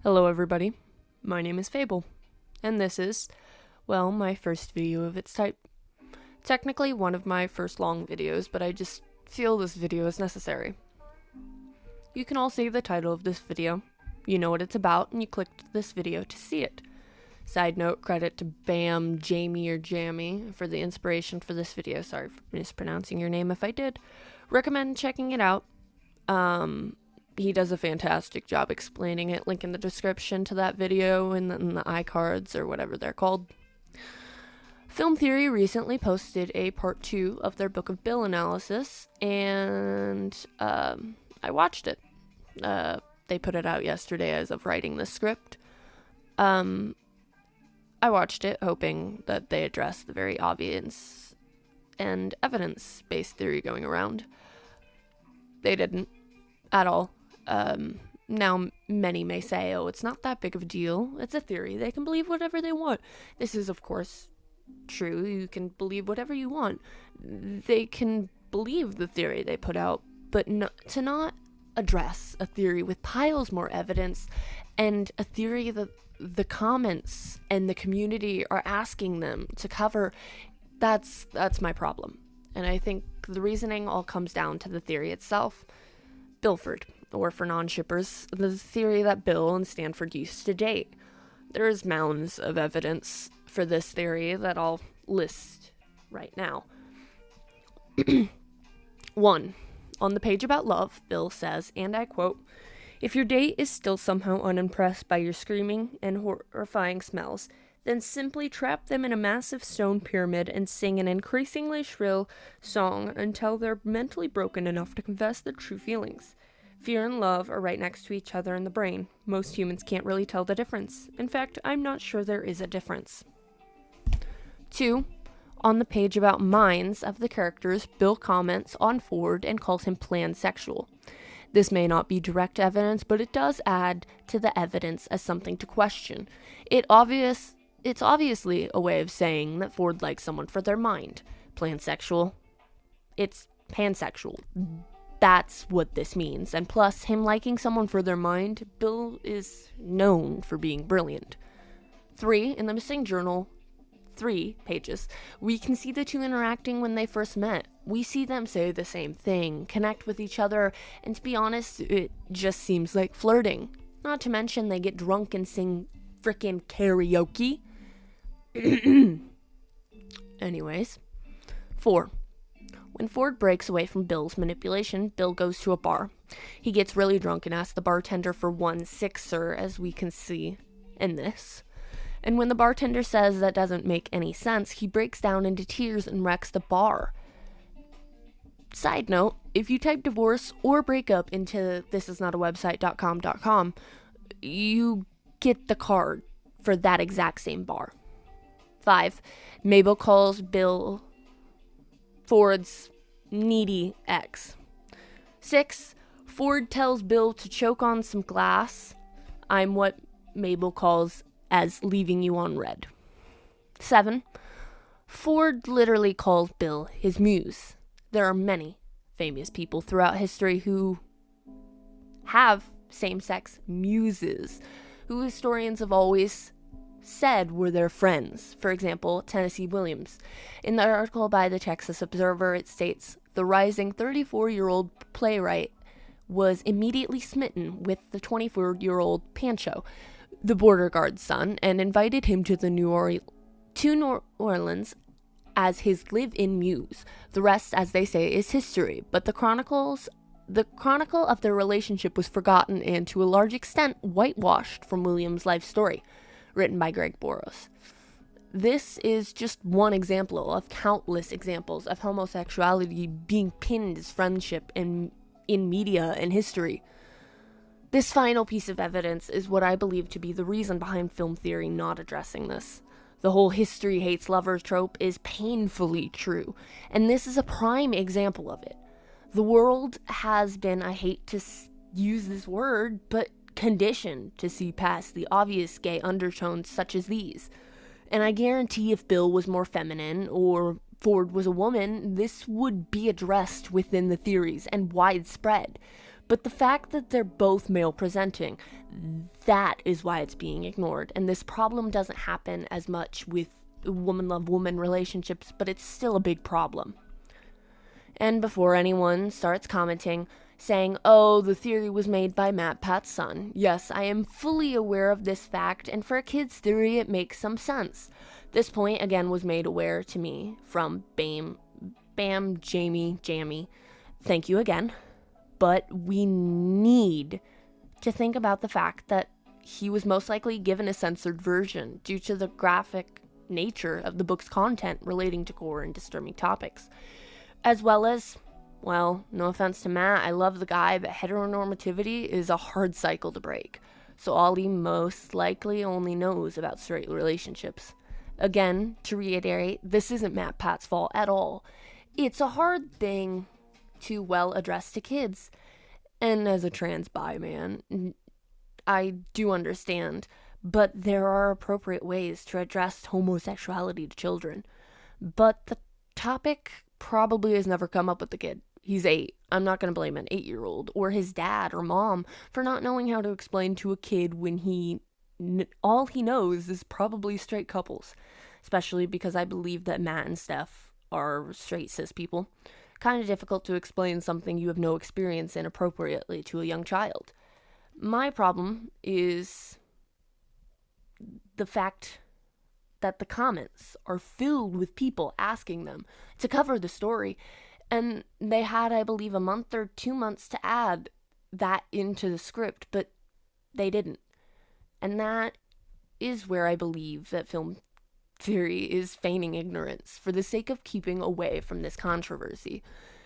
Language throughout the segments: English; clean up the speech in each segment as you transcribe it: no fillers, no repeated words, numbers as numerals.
Hello everybody, my name is Fable, and this is, well, my first video of its type. Technically one of my first long videos, but I just feel this video is necessary. You can all see the title of this video, you know what it's about, and you clicked this video to see it. Side note, credit to Bam, Jamie, or Jammy for the inspiration for this video. Sorry for mispronouncing your name if I did. Recommend checking it out. He does a fantastic job explaining it. Link in the description to that video and in the iCards or whatever they're called. Film Theory recently posted a part 2 of their Book of Bill analysis, and I watched it. They put it out yesterday as of writing the script. I watched it hoping that they address the very obvious and evidence-based theory going around. They didn't at all. Now many may say, oh, it's not that big of a deal. It's a theory. They can believe whatever they want. This is, of course, true. You can believe whatever you want. They can believe the theory they put out, but to not address a theory with piles more evidence and a theory that the comments and the community are asking them to cover, that's my problem. And I think the reasoning all comes down to the theory itself. Billford, or for non-shippers, the theory that Bill and Stanford used to date. There's mounds of evidence for this theory that I'll list right now. 1. On the page about love, Bill says, and I quote, "If your date is still somehow unimpressed by your screaming and horrifying smells, then simply trap them in a massive stone pyramid and sing an increasingly shrill song until they're mentally broken enough to confess their true feelings. Fear and love are right next to each other in the brain. Most humans can't really tell the difference. In fact, I'm not sure there is a difference." 2. On the page about minds of the characters, Bill comments on Ford and calls him pansexual. This may not be direct evidence, but it does add to the evidence as something to question. It's obviously a way of saying that Ford likes someone for their mind. Pansexual. It's pansexual. That's what this means. And plus, him liking someone for their mind, Bill is known for being brilliant. 3. In the missing journal, 3 pages, we can see the two interacting when they first met. We see them say the same thing, connect with each other, and to be honest, it just seems like flirting. Not to mention they get drunk and sing frickin' karaoke. Anyways. 4. When Ford breaks away from Bill's manipulation, Bill goes to a bar. He gets really drunk and asks the bartender for 1 sixer, as we can see in this. And when the bartender says that doesn't make any sense, he breaks down into tears and wrecks the bar. Side note, if you type divorce or breakup into thisisnotawebsite.com, you get the card for that exact same bar. 5. Mabel calls Bill Ford's needy ex. 6. Ford tells Bill to choke on some glass. I'm what Mabel calls as leaving you on red. 7. Ford literally calls Bill his muse. There are many famous people throughout history who have same-sex muses, who historians have always said were their friends. For example, Tennessee Williams. In the article by the Texas Observer, it states, the rising 34-year-old playwright was immediately smitten with the 24-year-old Pancho, the border guard's son, and invited him to New Orleans as his live-in muse. The rest, as they say, is history, but the chronicle of their relationship was forgotten and, to a large extent, whitewashed from Williams' life story, written by Greg Boros. This is just one example of countless examples of homosexuality being pinned as friendship in media and history. This final piece of evidence is what I believe to be the reason behind film theory not addressing this. The whole history hates lovers trope is painfully true, and this is a prime example of it. The world has been, I hate to use this word, but conditioned to see past the obvious gay undertones such as these. And I guarantee if Bill was more feminine or Ford was a woman, this would be addressed within the theories and widespread. But the fact that they're both male presenting, that is why it's being ignored. And this problem doesn't happen as much with woman love woman relationships, but it's still a big problem. And before anyone starts commenting, saying, oh, the theory was made by MatPat's son. Yes, I am fully aware of this fact, and for a kid's theory, it makes some sense. This point, again, was made aware to me from Jamie. Thank you again. But we need to think about the fact that he was most likely given a censored version due to the graphic nature of the book's content relating to gore and disturbing topics. As well as, well, no offense to Matt, I love the guy, but heteronormativity is a hard cycle to break. So Ollie most likely only knows about straight relationships. Again, to reiterate, this isn't MatPat's fault at all. It's a hard thing to well address to kids. And as a trans bi man, I do understand, but there are appropriate ways to address homosexuality to children. But the topic probably has never come up with the kid. He's 8. I'm not going to blame an 8-year-old or his dad or mom for not knowing how to explain to a kid when all he knows is probably straight couples. Especially because I believe that Matt and Steph are straight cis people. Kind of difficult to explain something you have no experience in appropriately to a young child. My problem is the fact that the comments are filled with people asking them to cover the story, and they had, I believe, a month or 2 months to add that into the script, but they didn't. And that is where I believe that film theory is feigning ignorance for the sake of keeping away from this controversy.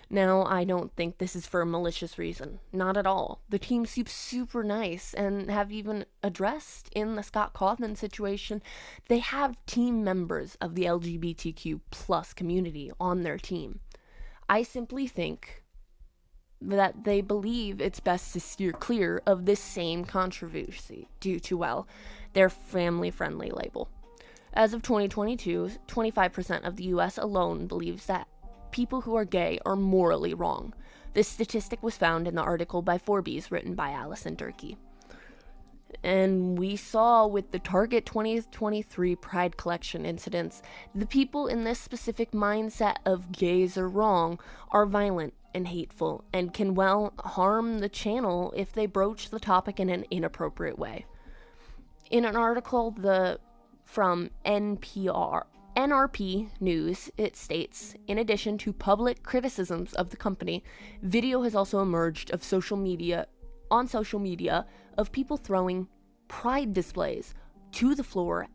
Now, I don't think this is for a malicious reason. Not at all. The team seems super nice and have even addressed in the Scott Cawthon situation, they have team members of the LGBTQ plus community on their team. I simply think that they believe it's best to steer clear of this same controversy due to, well, their family-friendly label. As of 2022, 25% of the US alone believes that people who are gay are morally wrong. This statistic was found in the article by Forbes written by Allison Durkee. And we saw with the Target 2023 Pride Collection incidents, the people in this specific mindset of gays are wrong are violent and hateful and can well harm the channel if they broach the topic in an inappropriate way. In an article from NRP News, it states, in addition to public criticisms of the company, video has also emerged of social media of people throwing pride displays to the floor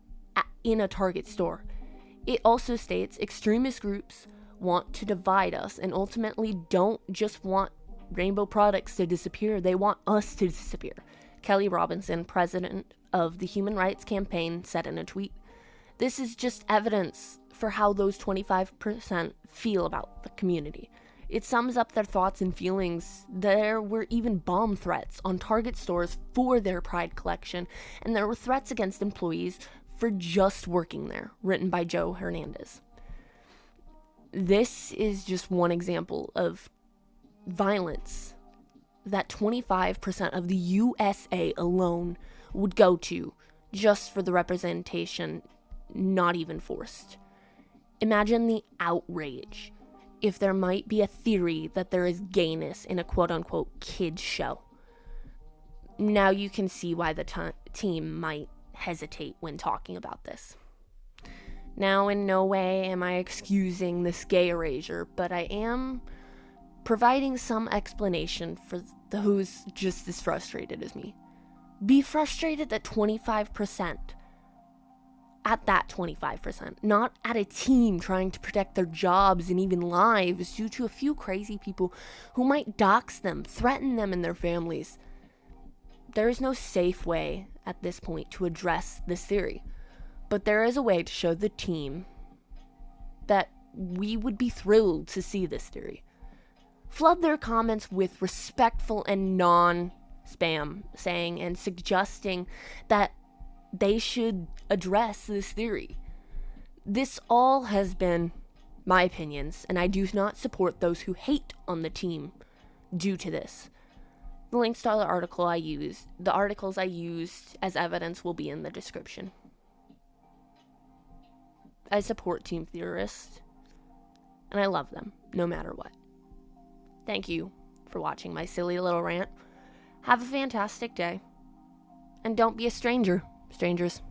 in a Target store. It also states extremist groups want to divide us and ultimately don't just want rainbow products to disappear, they want us to disappear. Kelly Robinson, president of the Human Rights Campaign, said in a tweet, "This is just evidence for how those 25% feel about the community. It sums up their thoughts and feelings. There were even bomb threats on Target stores for their Pride collection, and there were threats against employees for just working there," written by Joe Hernandez. This is just one example of violence that 25% of the USA alone would go to just for the representation, not even forced. Imagine the outrage if there might be a theory that there is gayness in a quote-unquote kids show. Now you can see why the team might hesitate when talking about this. Now, in no way am I excusing this gay erasure, but I am providing some explanation for who's just as frustrated as me. Be frustrated at 25%. At that 25%, not at a team trying to protect their jobs and even lives due to a few crazy people who might dox them, threaten them and their families. There is no safe way at this point to address this theory, but there is a way to show the team that we would be thrilled to see this theory. Flood their comments with respectful and non-spam saying and suggesting that they should address this theory. This all has been my opinions, and I do not support those who hate on the team due to this. The links to the articles I used as evidence will be in the description. I support team theorists, and I love them, no matter what. Thank you for watching my silly little rant. Have a fantastic day. And don't be a stranger, strangers.